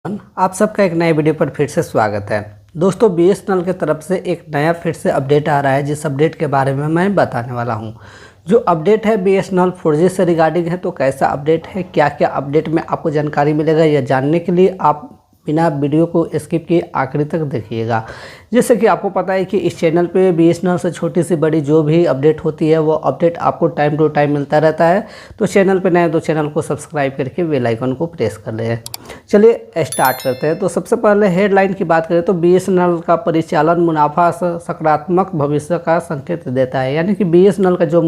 आप सबका एक नए वीडियो पर फिर से स्वागत है। दोस्तों, बीएसएनएल की तरफ से एक नया फिर से अपडेट आ रहा है, जिस अपडेट के बारे में मैं बताने वाला हूं। जो अपडेट है बीएसएनएल 4G से रिगार्डिंग है। तो कैसा अपडेट है, क्या क्या अपडेट में आपको जानकारी मिलेगा, यह जानने के लिए आप बिना वीडियो को स्किप किए आखिरी तक देखिएगा। जैसे कि आपको पता है कि इस चैनल पे बीएसएनएल से छोटी से बड़ी जो भी अपडेट होती है वो अपडेट आपको टाइम टू टाइम मिलता रहता है। तो चैनल पे नए तो चैनल को सब्सक्राइब करके बेल आइकन को प्रेस कर लें। चलिए स्टार्ट करते हैं। तो सबसे पहले हेडलाइन की बात करें तो बीएसएनएल का परिचालन मुनाफा सकारात्मक भविष्य का संकेत देता है। यानी कि बीएसएनएल का जो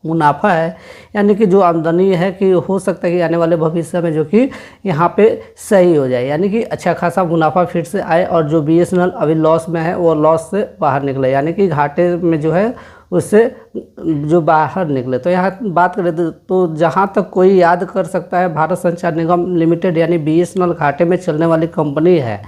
मुनाफा है, यानी कि जो आमदनी है, कि हो सकता है कि आने वाले भविष्य में जो कि यहाँ पे सही हो जाए, यानी कि अच्छा खासा मुनाफा फिर से आए और जो बीएसएनएल अभी लॉस में है वो लॉस से बाहर निकले, यानी कि घाटे में जो है उससे जो बाहर निकले। तो यहाँ बात करें तो जहाँ तक कोई याद कर सकता है, भारत संचार निगम लिमिटेड यानी बीएसएनएल घाटे में चलने वाली कंपनी है।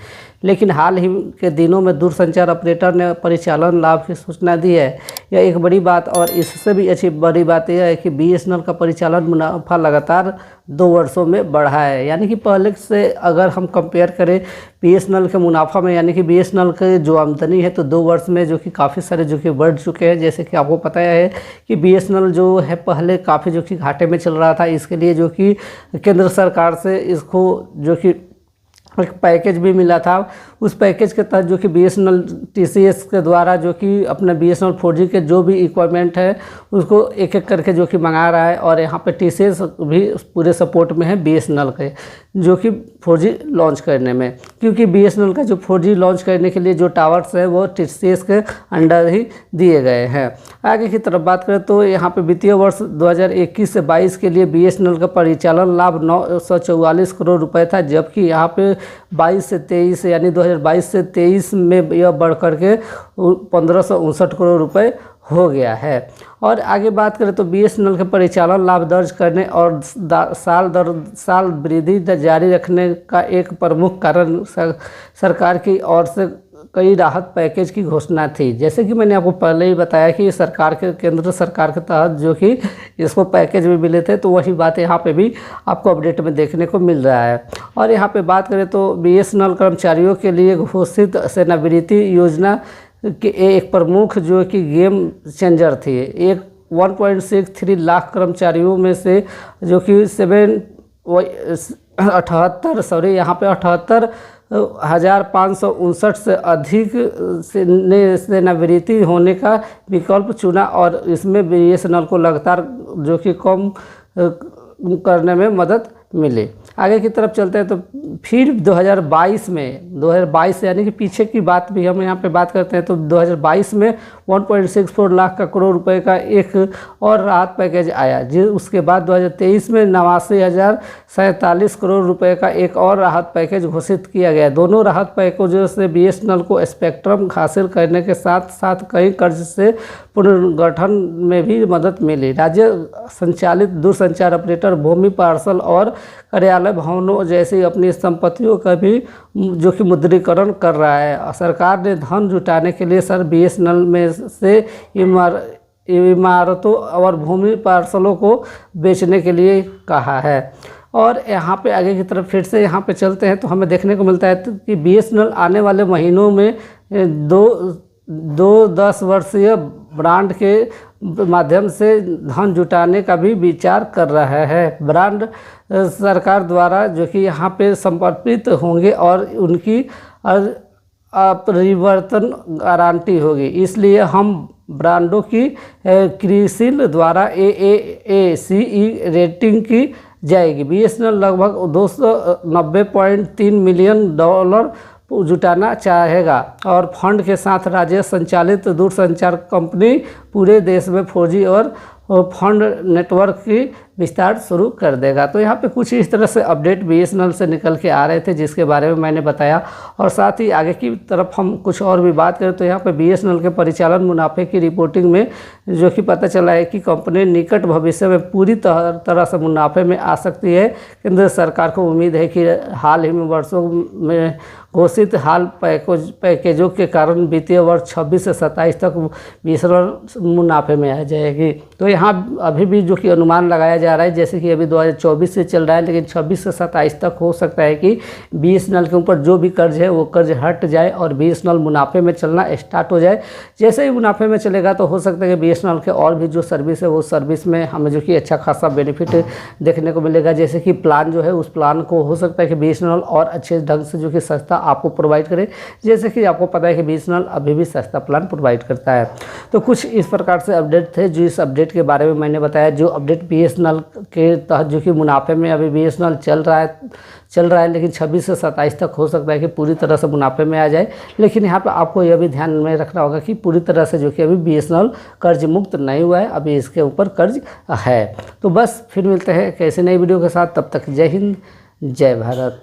लेकिन हाल ही के दिनों में दूरसंचार ऑपरेटर ने परिचालन लाभ की सूचना दी है। यह एक बड़ी बात, और इससे भी अच्छी बड़ी बात यह है कि बीएसएनएल का परिचालन मुनाफा लगातार 2 वर्षों में बढ़ा है। यानी कि पहले से अगर हम कंपेयर करें बीएसएनएल के मुनाफा में, यानी कि बीएसएनएल के जो आमदनी है, तो 2 वर्ष में जो कि काफ़ी सारे जो कि बढ़ चुके हैं। जैसे कि आपको पता है कि बीएसएनएल जो है पहले काफ़ी जो कि घाटे में चल रहा था। इसके लिए जो कि केंद्र सरकार से इसको जो कि एक पैकेज भी मिला था। उस पैकेज के तहत जो कि बीएसएनएल टीसीएस के द्वारा जो कि अपने बीएसएनएल 4G के जो भी इक्विपमेंट है उसको एक एक करके जो कि मंगा रहा है। और यहाँ पे टीसीएस भी पूरे सपोर्ट में है बीएसएनएल के जो कि 4G लॉन्च करने में, क्योंकि बीएसएनएल का जो 4G लॉन्च करने के लिए जो टावर्स है वो टीसीएस के अंडर ही दिए गए हैं। आगे की तरफ बात करें तो यहाँ पे वित्तीय वर्ष 2021 से 22 के लिए बीएसएनएल का परिचालन लाभ 944 करोड़ रुपए था, जबकि यहाँ पे 22 से 23 यानी 2022 से 23 में यह बढ़ करके 1559 करोड़ रुपए हो गया है। और आगे बात करें तो बीएसएनएल के परिचालन लाभ दर्ज करने और साल दर साल वृद्धि जारी रखने का एक प्रमुख कारण सरकार की ओर से कई राहत पैकेज की घोषणा थी। जैसे कि मैंने आपको पहले ही बताया कि केंद्र सरकार के तहत जो कि इसको पैकेज भी मिले थे, तो वही बात यहाँ पे भी आपको अपडेट में देखने को मिल रहा है। और यहाँ पे बात करें तो बीएसएनएल कर्मचारियों के लिए घोषित सेवानिवृत्ति योजना कि एक प्रमुख जो कि गेम चेंजर थी। एक 1.63 लाख कर्मचारियों में से जो कि 78,559 से अधिक ने सेवानिवृत्ति होने का विकल्प चुना, और इसमें बीएसएनएल को लगातार जो कि कम करने में मदद मिली। आगे की तरफ चलते हैं तो फिर 2022 यानी कि पीछे की बात भी हम यहाँ पे बात करते हैं तो 2022 में 1.64 लाख करोड़ रुपए का एक और राहत पैकेज आया। उसके बाद 2023 में 89,047 करोड़ रुपए का एक और राहत पैकेज घोषित किया गया। दोनों राहत पैकेजों से बीएसएनएल को स्पेक्ट्रम हासिल करने के साथ साथ कई कर्ज से पुनर्गठन में भी मदद मिली। राज्य संचालित दूरसंचार ऑपरेटर भूमि पार्सल और कार्यालय भवनों जैसी अपनी संपत्तियों का भी जो कि मुद्रीकरण कर रहा है। सरकार ने धन जुटाने के लिए बीएसएनएल में से इमारतों और भूमि पार्सलों को बेचने के लिए कहा है। और यहाँ पे आगे की तरफ फिर से यहाँ पे चलते हैं तो हमें देखने को मिलता है कि बीएसएनएल आने वाले महीनों में दो 10 वर्षीय ब्रांड के माध्यम से धन जुटाने का भी विचार कर रहा है। ब्रांड सरकार द्वारा जो कि यहाँ पे समर्पित होंगे और उनकी परिवर्तन गारंटी होगी। इसलिए हम ब्रांडों की क्रिसिल द्वारा AAACE रेटिंग की जाएगी। बीएसएनएल लगभग $290.3 मिलियन जुटाना चाहेगा, और फंड के साथ राज्य संचालित दूरसंचार कंपनी पूरे देश में 4G और फंड नेटवर्क की विस्तार शुरू कर देगा। तो यहाँ पे कुछ इस तरह से अपडेट बीएसएनएल से निकल के आ रहे थे, जिसके बारे में मैंने बताया। और साथ ही आगे की तरफ हम कुछ और भी बात करें तो यहाँ पे बीएसएनएल के परिचालन मुनाफे की रिपोर्टिंग में जो कि पता चला है कि कंपनी निकट भविष्य में पूरी तरह से मुनाफे में आ सकती है। केंद्र सरकार को उम्मीद है कि हाल ही में वर्षों में घोषित पैकेजों के कारण वित्तीय वर्ष 26 से 27 तक बीएसएनएल मुनाफे में आ जाएगी। तो यहाँ अभी भी जो कि अनुमान लगाया जा रहा है, जैसे कि अभी 2024 से चल रहा है, लेकिन 26 से 27 तक हो सकता है कि BSNL के ऊपर जो भी कर्ज है वो कर्ज हट जाए और BSNL मुनाफे में चलना स्टार्ट हो जाए। जैसे ही मुनाफे में चलेगा तो हो सकता है कि BSNL के और भी जो सर्विस है वो सर्विस में हमें जो कि अच्छा खासा बेनिफिट देखने को मिलेगा। जैसे कि प्लान जो है उस प्लान को हो सकता है कि BSNL और अच्छे ढंग से जो कि सस्ता आपको प्रोवाइड करे, जैसे कि आपको पता है कि BSNL अभी भी सस्ता प्लान प्रोवाइड करता है। तो कुछ इस प्रकार से अपडेट थे जो इस अपडेट के बारे में मैंने बताया। जो अपडेट BSNL के तहत जो कि मुनाफे में अभी BSNL चल रहा है, लेकिन 26 से 27 तक हो सकता है कि पूरी तरह से मुनाफे में आ जाए। लेकिन यहाँ पर आपको यह भी ध्यान में रखना होगा कि पूरी तरह से जो कि अभी BSNL कर्ज मुक्त नहीं हुआ है, अभी इसके ऊपर कर्ज है। तो बस फिर मिलते हैं कैसे नई वीडियो के साथ, तब तक जय हिंद जय भारत।